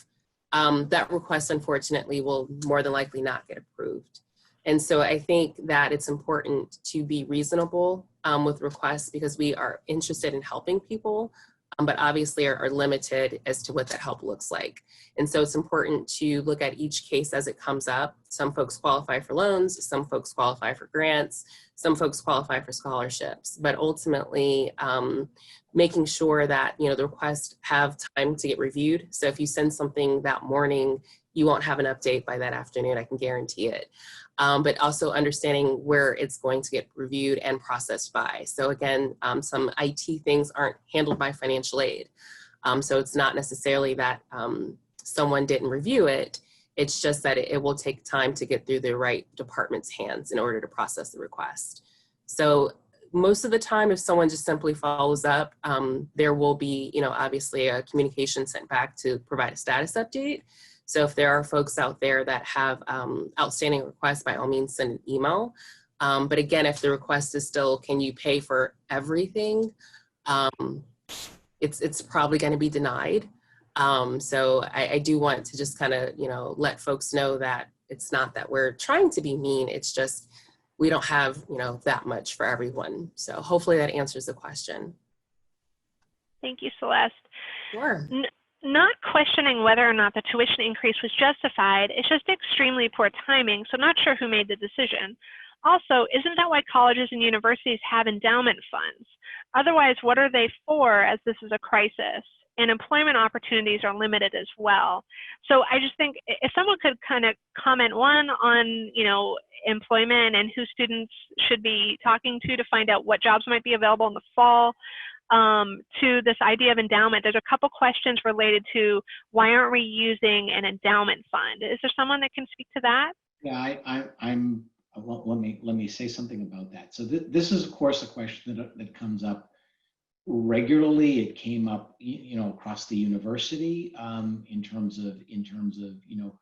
that request unfortunately will more than likely not get approved. And so I think that it's important to be reasonable with requests because we are interested in helping people, but obviously are limited as to what that help looks like. And so it's important to look at each case as it comes up. Some folks qualify for loans, some folks qualify for grants, some folks qualify for scholarships, but ultimately making sure that the requests have time to get reviewed. So if you send something that morning, you won't have an update by that afternoon, I can guarantee it. But also understanding where it's going to get reviewed and processed by. So again, some IT things aren't handled by financial aid. So it's not necessarily that someone didn't review it, it's just that it will take time to get through the right department's hands in order to process the request. So most of the time, if someone just simply follows up, there will be, obviously a communication sent back to provide a status update. So if there are folks out there that have outstanding requests, by all means, send an email. But again, if the request is still, can you pay for everything? It's probably going to be denied. So I do want to just kind of, let folks know that it's not that we're trying to be mean. It's just we don't have, you know, that much for everyone. So hopefully that answers the question. Thank you, Celeste. Sure. Not questioning whether or not the tuition increase was justified, it's just extremely poor timing, so not sure who made the decision. Also, isn't that why colleges and universities have endowment funds? Otherwise, what are they for, as this is a crisis? And employment opportunities are limited as well. So I just think if someone could kind of comment, one, on, you know, employment and who students should be talking to find out what jobs might be available in the fall, to this idea of endowment. There's a couple questions related to why aren't we using an endowment fund? Is there someone that can speak to that? Yeah, well, let me say something about that. So this is, of course, a question that comes up regularly. It came up, you know, across the university in terms of you know,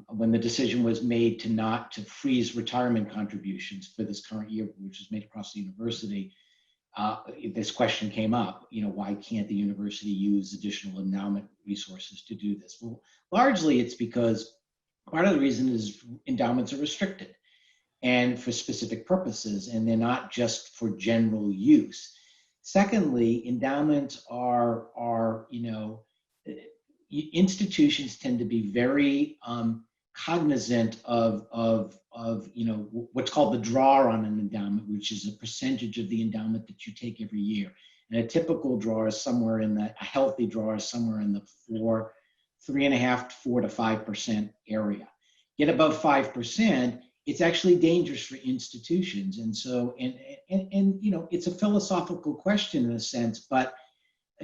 when the decision was made to freeze retirement contributions for this current year, which was made across the university. This question came up, you know, why can't the university use additional endowment resources to do this? Well, largely it's because part of the reason is endowments are restricted and for specific purposes, and they're not just for general use. Secondly, endowments are you know, institutions tend to be very cognizant of you know, what's called the draw on an endowment, which is a percentage of the endowment that you take every year. And a typical draw is somewhere in a healthy draw is somewhere in the 3.5% to 4 to 5% area. Get above 5%, it's actually dangerous for institutions. And so, and you know, it's a philosophical question in a sense, but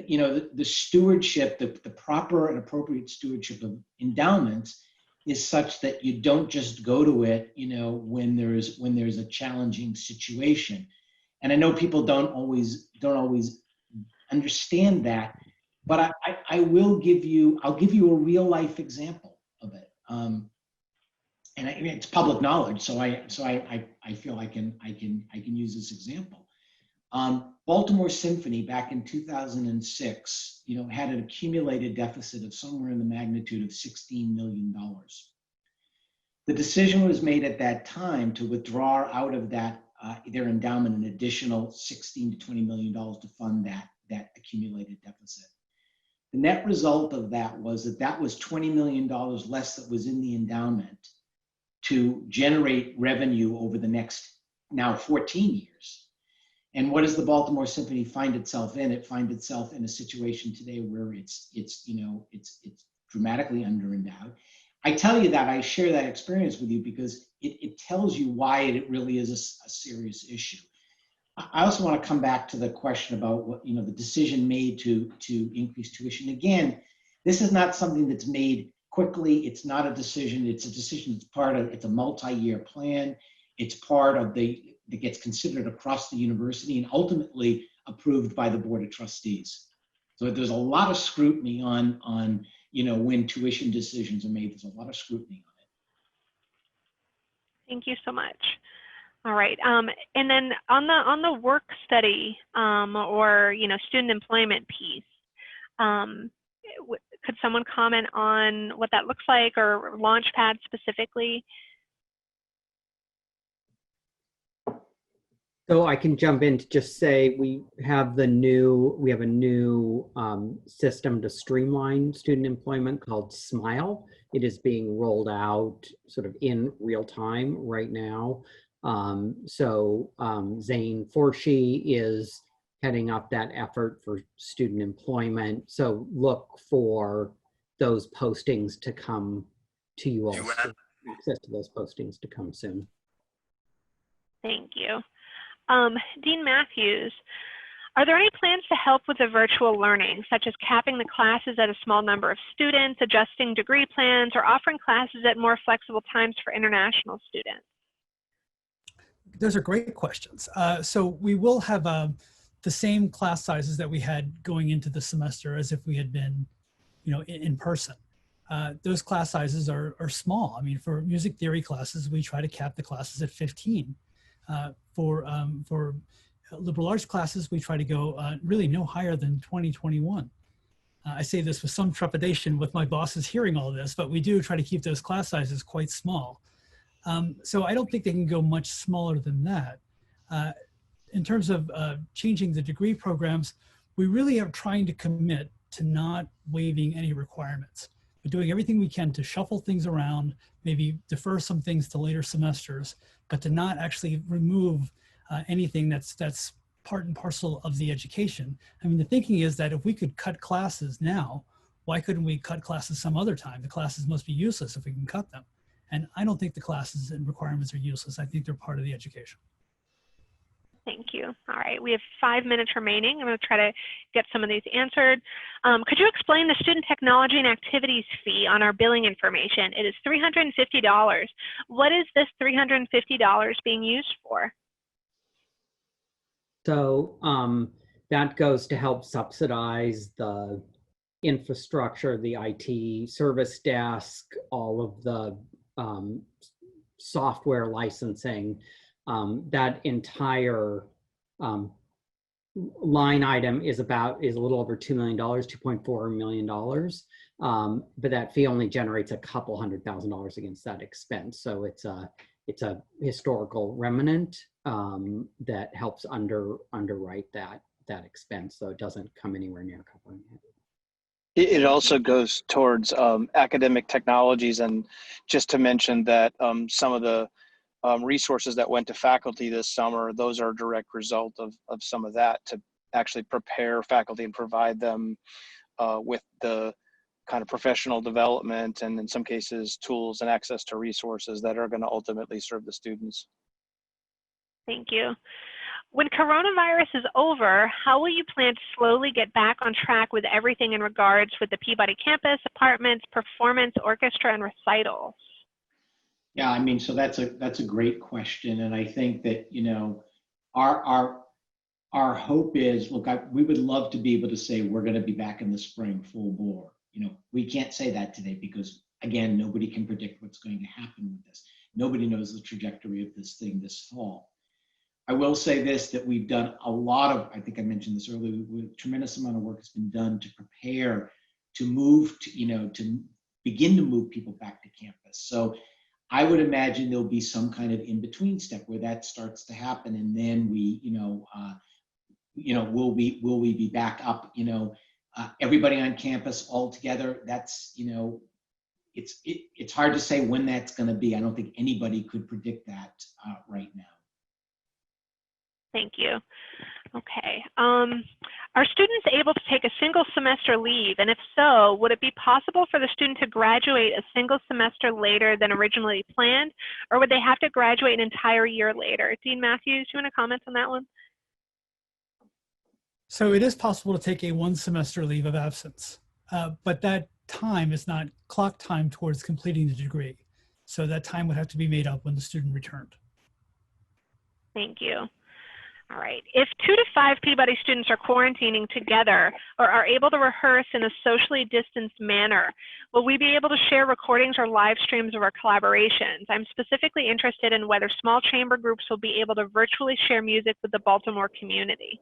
you know, the stewardship, the proper and appropriate stewardship of endowments is such that you don't just go to it, you know, when there's a challenging situation. And I know people don't always understand that, but I'll give you a real life example of it. And it's public knowledge, so I feel I can use this example. Baltimore Symphony back in 2006, you know, had an accumulated deficit of somewhere in the magnitude of $16 million. The decision was made at that time to withdraw out of that their endowment an additional $16 to $20 million to fund that accumulated deficit. The net result of that was that was $20 million less that was in the endowment to generate revenue over the next now 14 years. And what does the Baltimore Symphony find itself in? It finds itself in a situation today where it's you know, it's dramatically underendowed. I tell you that, I share that experience with you because it tells you why it really is a serious issue. I also want to come back to the question about what, you know, the decision made to increase tuition. Again, this is not something that's made quickly. It's not a decision. It's a decision that's it's a multi-year plan. It's part of that gets considered across the university and ultimately approved by the Board of Trustees. So there's a lot of scrutiny on you know, when tuition decisions are made, there's a lot of scrutiny on it. Thank you so much. All right, and then on the work study or, you know, student employment piece, could someone comment on what that looks like, or Launchpad specifically? So I can jump in to just say we have a new system to streamline student employment called Smile. It is being rolled out sort of in real time right now. Zane Forshee is heading up that effort for student employment. So look for those postings to come to you all. Access to those postings to come soon. Thank you. Dean Matthews, are there any plans to help with the virtual learning, such as capping the classes at a small number of students, adjusting degree plans, or offering classes at more flexible times for international students? Those are great questions. So we will have the same class sizes that we had going into the semester as if we had been, you know, in person. Those class sizes are small. I mean, for music theory classes, we try to cap the classes at 15. For liberal arts classes, we try to go really no higher than 20, 21. I say this with some trepidation with my bosses hearing all this, but we do try to keep those class sizes quite small. So I don't think they can go much smaller than that. In terms of changing the degree programs, we really are trying to commit to not waiving any requirements, but doing everything we can to shuffle things around, maybe defer some things to later semesters, but to not actually remove anything that's part and parcel of the education. I mean, the thinking is that if we could cut classes now, why couldn't we cut classes some other time? The classes must be useless if we can cut them. And I don't think the classes and requirements are useless. I think they're part of the education. Thank you. All right, we have 5 minutes remaining. I'm going to try to get some of these answered. Could you explain the student technology and activities fee on our billing information? It is $350. What is this $350 being used for? So that goes to help subsidize the infrastructure, the IT service desk, all of the software licensing. That entire line item is a little over $2 million, $2.4 million. But that fee only generates a couple $100,000 against that expense. So it's a historical remnant that helps underwrite that expense, so it doesn't come anywhere near covering it. It also goes towards academic technologies, and just to mention that some of the resources that went to faculty this summer, those are a direct result of some of that, to actually prepare faculty and provide them with the kind of professional development and in some cases tools and access to resources that are going to ultimately serve the students. Thank you. When coronavirus is over, how will you plan to slowly get back on track with everything in regards with the Peabody campus, apartments, performance, orchestra, and recitals? Yeah, I mean, so that's a great question, and I think that, you know, our hope is, look, we would love to be able to say we're going to be back in the spring full bore. You know, we can't say that today because, again, nobody can predict what's going to happen with this. Nobody knows the trajectory of this thing this fall. I will say this, that we've done a lot of, I think I mentioned this earlier, a tremendous amount of work has been done to prepare to move to, you know, to begin to move people back to campus. So I would imagine there'll be some kind of in-between step where that starts to happen, and then we, will we be back up, everybody on campus all together? That's, it's hard to say when that's going to be. I don't think anybody could predict that right now. Thank you. Okay. Are students able to take a single semester leave? And if so, would it be possible for the student to graduate a single semester later than originally planned? Or would they have to graduate an entire year later? Dean Matthews, do you want to comment on that one? So it is possible to take a 1 semester leave of absence, but that time is not clock time towards completing the degree. So that time would have to be made up when the student returned. Thank you. All right. If 2 to 5 Peabody students are quarantining together or are able to rehearse in a socially distanced manner, will we be able to share recordings or live streams of our collaborations? I'm specifically interested in whether small chamber groups will be able to virtually share music with the Baltimore community.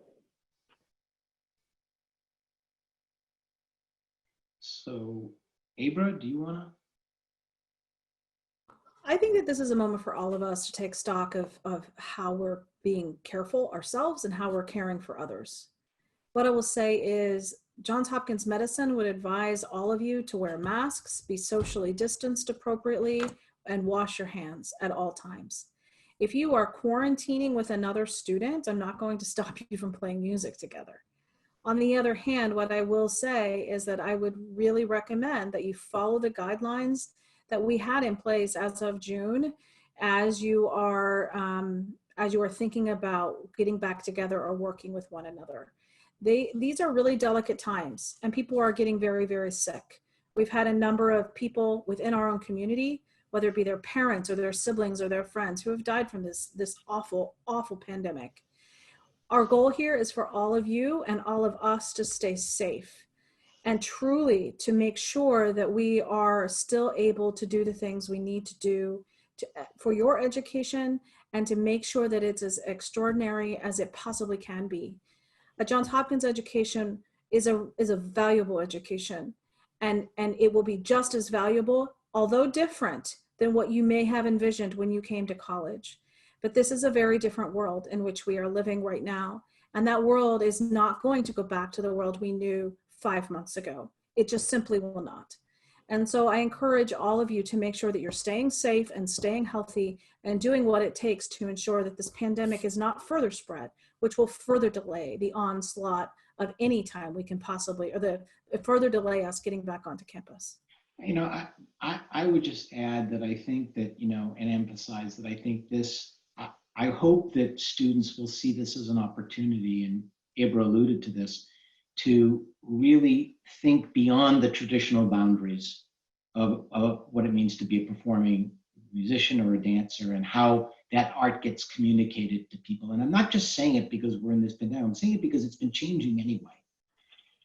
So, Abra, do you want to? I think that this is a moment for all of us to take stock of how we're being careful ourselves and how we're caring for others. What I will say is Johns Hopkins Medicine would advise all of you to wear masks, be socially distanced appropriately, and wash your hands at all times. If you are quarantining with another student, I'm not going to stop you from playing music together. On the other hand, what I will say is that I would really recommend that you follow the guidelines that we had in place as of June, as you are thinking about getting back together or working with one another. These are really delicate times, and people are getting very, very sick. We've had a number of people within our own community, whether it be their parents or their siblings or their friends, who have died from this awful, awful pandemic. Our goal here is for all of you and all of us to stay safe, and truly to make sure that we are still able to do the things we need to do for your education, and to make sure that it's as extraordinary as it possibly can be. A Johns Hopkins education is a valuable education, and it will be just as valuable, although different, than what you may have envisioned when you came to college. But this is a very different world in which we are living right now. And that world is not going to go back to the world we knew 5 months ago. It just simply will not. And so I encourage all of you to make sure that you're staying safe and staying healthy and doing what it takes to ensure that this pandemic is not further spread, which will further delay the onslaught of any time we can possibly, or the further delay us getting back onto campus. You know, I would just add that I think that, you know, and emphasize that I think this, I hope that students will see this as an opportunity, and Ibra alluded to this, to really think beyond the traditional boundaries of what it means to be a performing musician or a dancer, and how that art gets communicated to people. And I'm not just saying it because we're in this pandemic, I'm saying it because it's been changing anyway.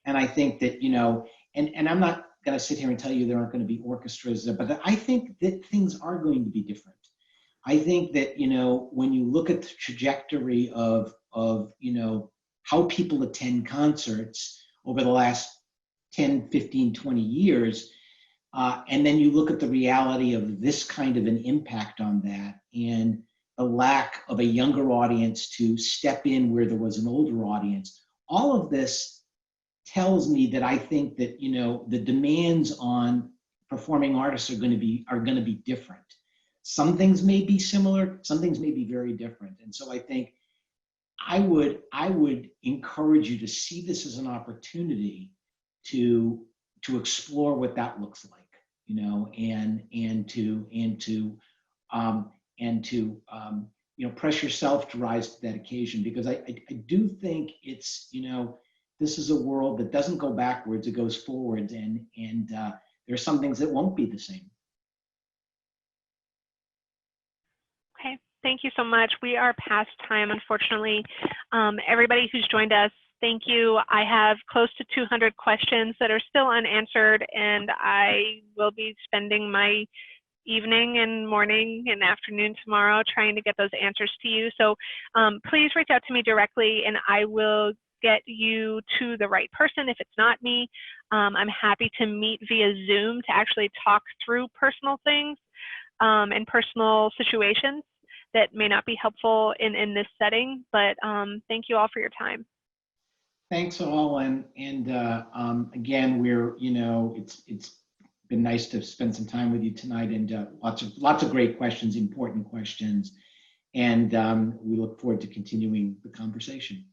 And I think that, you know, and I'm not going to sit here and tell you there aren't going to be orchestras, but I think that things are going to be different. I think that, you know, when you look at the trajectory of you know, how people attend concerts over the last 10, 15, 20 years, and then you look at the reality of this kind of an impact on that, and the lack of a younger audience to step in where there was an older audience, all of this tells me that I think that, you know, the demands on performing artists are going to be different. Some things may be similar, some things may be very different. And so I think I would encourage you to see this as an opportunity to explore what that looks like, you know, and to you know, press yourself to rise to that occasion, because I do think it's, you know, this is a world that doesn't go backwards, it goes forwards, and there's some things that won't be the same. Okay, thank you so much. We are past time, unfortunately. Everybody who's joined us, thank you. I have close to 200 questions that are still unanswered, and I will be spending my evening and morning and afternoon tomorrow trying to get those answers to you. So please reach out to me directly, and I will get you to the right person if it's not me. I'm happy to meet via Zoom to actually talk through personal things and personal situations that may not be helpful in this setting, but thank you all for your time. Thanks all, and again, we're, you know, it's been nice to spend some time with you tonight, and lots of great questions, important questions, and we look forward to continuing the conversation.